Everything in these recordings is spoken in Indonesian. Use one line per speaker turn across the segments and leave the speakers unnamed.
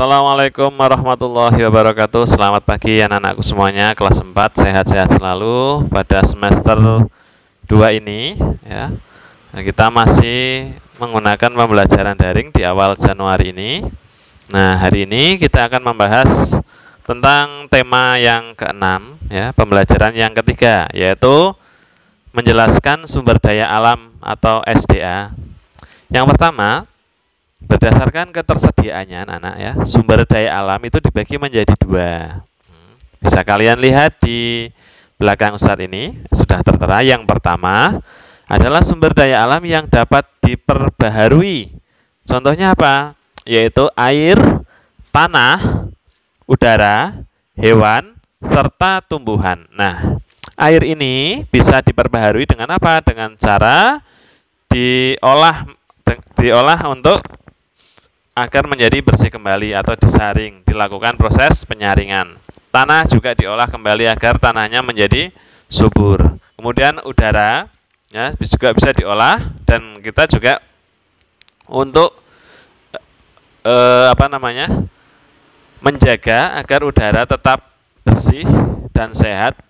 Assalamualaikum warahmatullahi wabarakatuh. Selamat pagi anak-anakku semuanya, kelas 4 sehat-sehat selalu pada semester 2 ini ya. Nah, kita masih menggunakan pembelajaran daring di awal Januari ini. Nah, hari ini kita akan membahas tentang tema yang keenam ya, pembelajaran yang ketiga, yaitu menjelaskan sumber daya alam atau SDA. Yang pertama, berdasarkan ketersediaannya anak-anak ya, sumber daya alam itu dibagi menjadi dua. Bisa kalian lihat di belakang Ustadz ini, sudah tertera. Yang pertama adalah sumber daya alam yang dapat diperbaharui. Contohnya apa? Yaitu air, tanah, udara, hewan, serta tumbuhan. Nah, air ini bisa diperbaharui dengan apa? Dengan cara diolah untuk agar menjadi bersih kembali atau disaring, dilakukan proses penyaringan. Tanah juga diolah kembali agar tanahnya menjadi subur. Kemudian udara ya juga bisa diolah, dan kita juga untuk menjaga agar udara tetap bersih dan sehat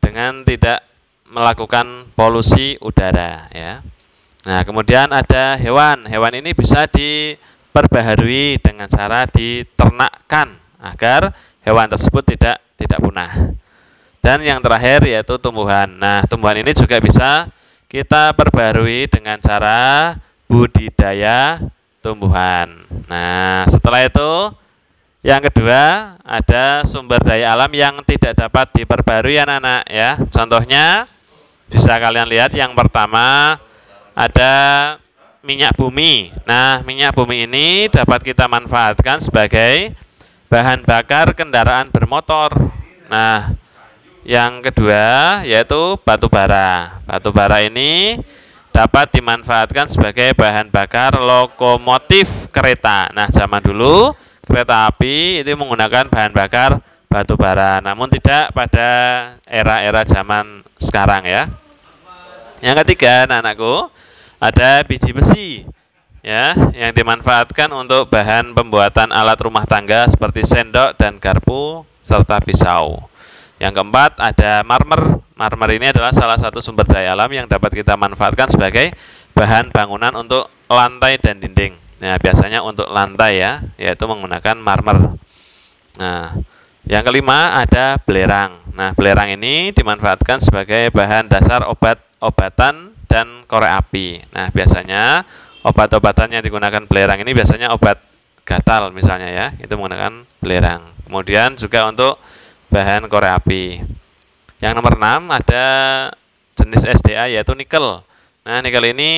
dengan tidak melakukan polusi udara ya. Nah, kemudian ada hewan. Hewan ini bisa diperbaharui dengan cara diternakkan agar hewan tersebut tidak punah. Dan yang terakhir yaitu tumbuhan. Nah, tumbuhan ini juga bisa kita perbaharui dengan cara budidaya tumbuhan. Nah, setelah itu yang kedua ada sumber daya alam yang tidak dapat diperbarui anak-anak ya. Contohnya bisa kalian lihat, yang pertama ada minyak bumi. Nah, minyak bumi ini dapat kita manfaatkan sebagai bahan bakar kendaraan bermotor. Nah, yang kedua yaitu batu bara. Batu bara ini dapat dimanfaatkan sebagai bahan bakar lokomotif kereta. Nah, zaman dulu kereta api itu menggunakan bahan bakar batu bara, namun tidak pada era-era zaman sekarang ya. Yang ketiga, anak-anakku, ada biji besi ya, yang dimanfaatkan untuk bahan pembuatan alat rumah tangga seperti sendok dan garpu serta pisau. Yang keempat ada marmer. Marmer ini adalah salah satu sumber daya alam yang dapat kita manfaatkan sebagai bahan bangunan untuk lantai dan dinding. Nah, biasanya untuk lantai ya, yaitu menggunakan marmer. Nah, yang kelima ada belerang. Nah, belerang ini dimanfaatkan sebagai bahan dasar obat-obatan dan korek api. Nah, biasanya obat-obatan yang digunakan belerang ini biasanya obat gatal misalnya ya, itu menggunakan belerang. Kemudian juga untuk bahan korek api. Yang nomor 6 ada jenis SDA yaitu nikel. Nah, nikel ini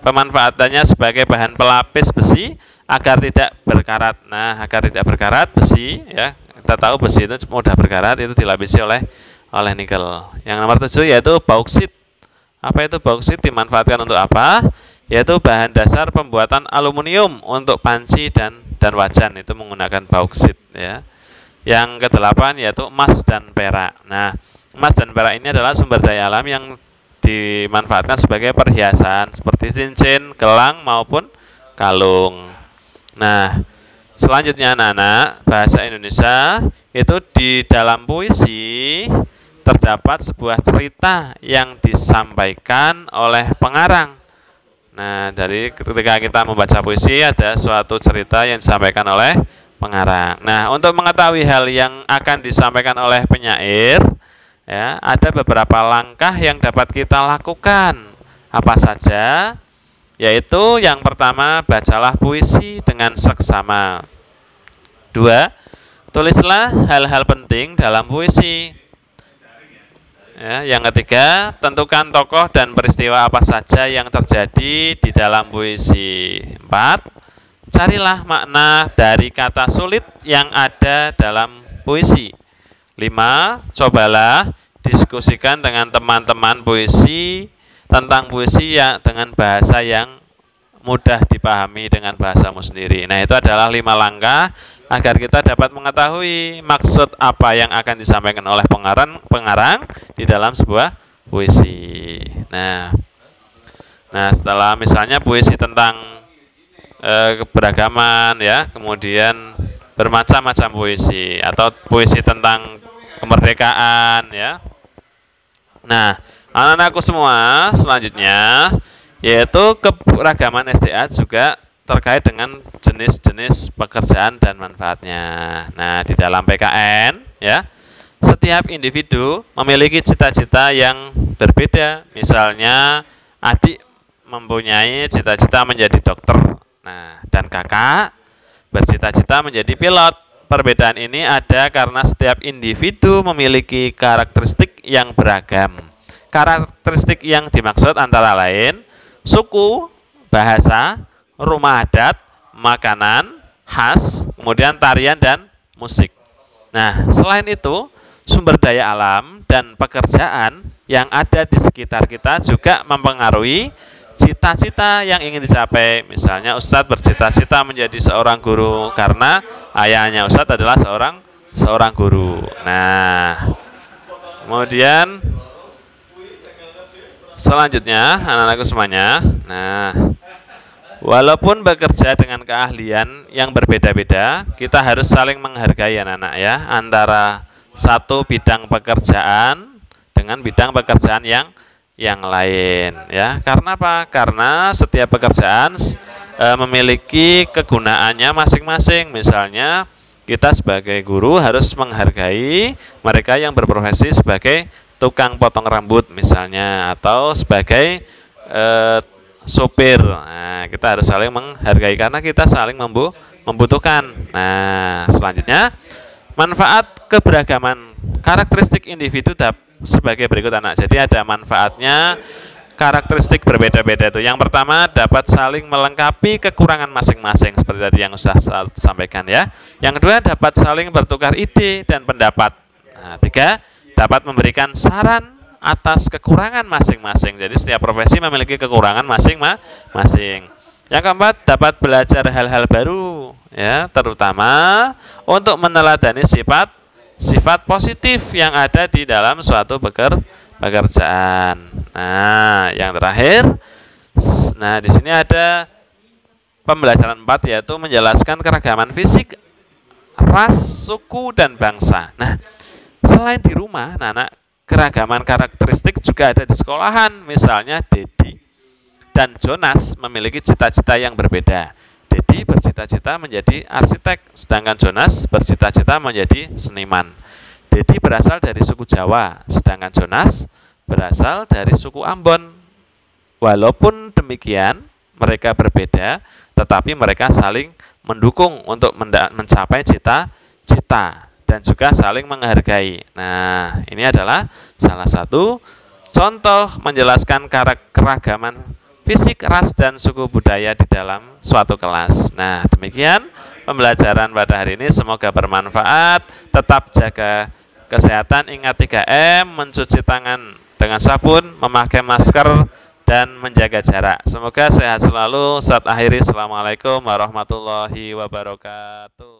pemanfaatannya sebagai bahan pelapis besi agar tidak berkarat. Nah, agar tidak berkarat besi ya, kita tahu besi itu mudah berkarat, itu dilapisi oleh nikel. Yang nomor 7 yaitu bauksit. Apa itu bauksit? Dimanfaatkan untuk apa? Yaitu bahan dasar pembuatan aluminium untuk panci dan wajan, itu menggunakan bauksit ya. Yang ke-8 yaitu emas dan perak. Nah, emas dan perak ini adalah sumber daya alam yang dimanfaatkan sebagai perhiasan seperti cincin, gelang maupun kalung. Nah, selanjutnya anak-anak, bahasa Indonesia itu di dalam puisi terdapat sebuah cerita yang disampaikan oleh pengarang. Nah, dari ketika kita membaca puisi ada suatu cerita yang disampaikan oleh pengarang. Nah, untuk mengetahui hal yang akan disampaikan oleh penyair ya, ada beberapa langkah yang dapat kita lakukan. Apa saja? Yaitu yang pertama, bacalah puisi dengan seksama. 2, tulislah hal-hal penting dalam puisi. Ya, yang ketiga, tentukan tokoh dan peristiwa apa saja yang terjadi di dalam puisi. 4, carilah makna dari kata sulit yang ada dalam puisi. 5, cobalah diskusikan dengan teman-teman puisi tentang puisi ya, dengan bahasa yang mudah dipahami dengan bahasamu sendiri. Nah, itu adalah 5 langkah agar kita dapat mengetahui maksud apa yang akan disampaikan oleh pengarang di dalam sebuah puisi. Nah, setelah misalnya puisi tentang keberagaman ya, kemudian bermacam-macam puisi atau puisi tentang kemerdekaan ya. Nah, anak-anakku semua, selanjutnya yaitu keberagaman SDA juga terkait dengan jenis-jenis pekerjaan dan manfaatnya. Nah, di dalam PKN ya, setiap individu memiliki cita-cita yang berbeda. Misalnya, adik mempunyai cita-cita menjadi dokter. Nah, dan kakak bercita-cita menjadi pilot. Perbedaan ini ada karena setiap individu memiliki karakteristik yang beragam. Karakteristik yang dimaksud antara lain suku, bahasa, rumah adat, makanan, khas, kemudian tarian dan musik. Nah, selain itu, sumber daya alam dan pekerjaan yang ada di sekitar kita juga mempengaruhi cita-cita yang ingin dicapai. Misalnya Ustadz bercita-cita menjadi seorang guru karena ayahnya Ustadz adalah seorang guru. Nah, kemudian selanjutnya anak-anakku semuanya. Nah, walaupun bekerja dengan keahlian yang berbeda-beda, kita harus saling menghargai anak-anak ya, antara satu bidang pekerjaan dengan bidang pekerjaan yang lain ya. Karena apa? Karena setiap pekerjaan memiliki kegunaannya masing-masing. Misalnya kita sebagai guru harus menghargai mereka yang berprofesi sebagai tukang potong rambut misalnya, atau sebagai sopir. Nah, kita harus saling menghargai karena kita saling membutuhkan. Nah, selanjutnya manfaat keberagaman karakteristik individu sebagai berikut anak. Jadi ada manfaatnya karakteristik berbeda-beda itu. Yang pertama, dapat saling melengkapi kekurangan masing-masing seperti tadi yang sudah sampaikan ya. Yang kedua, dapat saling bertukar ide dan pendapat. Nah, tiga, dapat memberikan saran atas kekurangan masing-masing. Jadi setiap profesi memiliki kekurangan masing-masing. Yang keempat, dapat belajar hal-hal baru ya, terutama untuk meneladani sifat positif yang ada di dalam suatu pekerjaan. Nah, yang terakhir, nah di sini ada pembelajaran 4 yaitu menjelaskan keragaman fisik, ras, suku dan bangsa. Nah, selain di rumah, anak keragaman karakteristik juga ada di sekolahan. Misalnya Dedi dan Jonas memiliki cita-cita yang berbeda. Dedi bercita-cita menjadi arsitek, sedangkan Jonas bercita-cita menjadi seniman. Dedi berasal dari suku Jawa, sedangkan Jonas berasal dari suku Ambon. Walaupun demikian, mereka berbeda, tetapi mereka saling mendukung untuk mencapai cita-cita dan juga saling menghargai. Nah, ini adalah salah satu contoh menjelaskan keragaman fisik, ras, dan suku budaya di dalam suatu kelas. Nah, demikian pembelajaran pada hari ini. Semoga bermanfaat. Tetap jaga kesehatan, ingat 3M, mencuci tangan dengan sabun, memakai masker, dan menjaga jarak. Semoga sehat selalu. Saat akhiri, Assalamualaikum warahmatullahi wabarakatuh.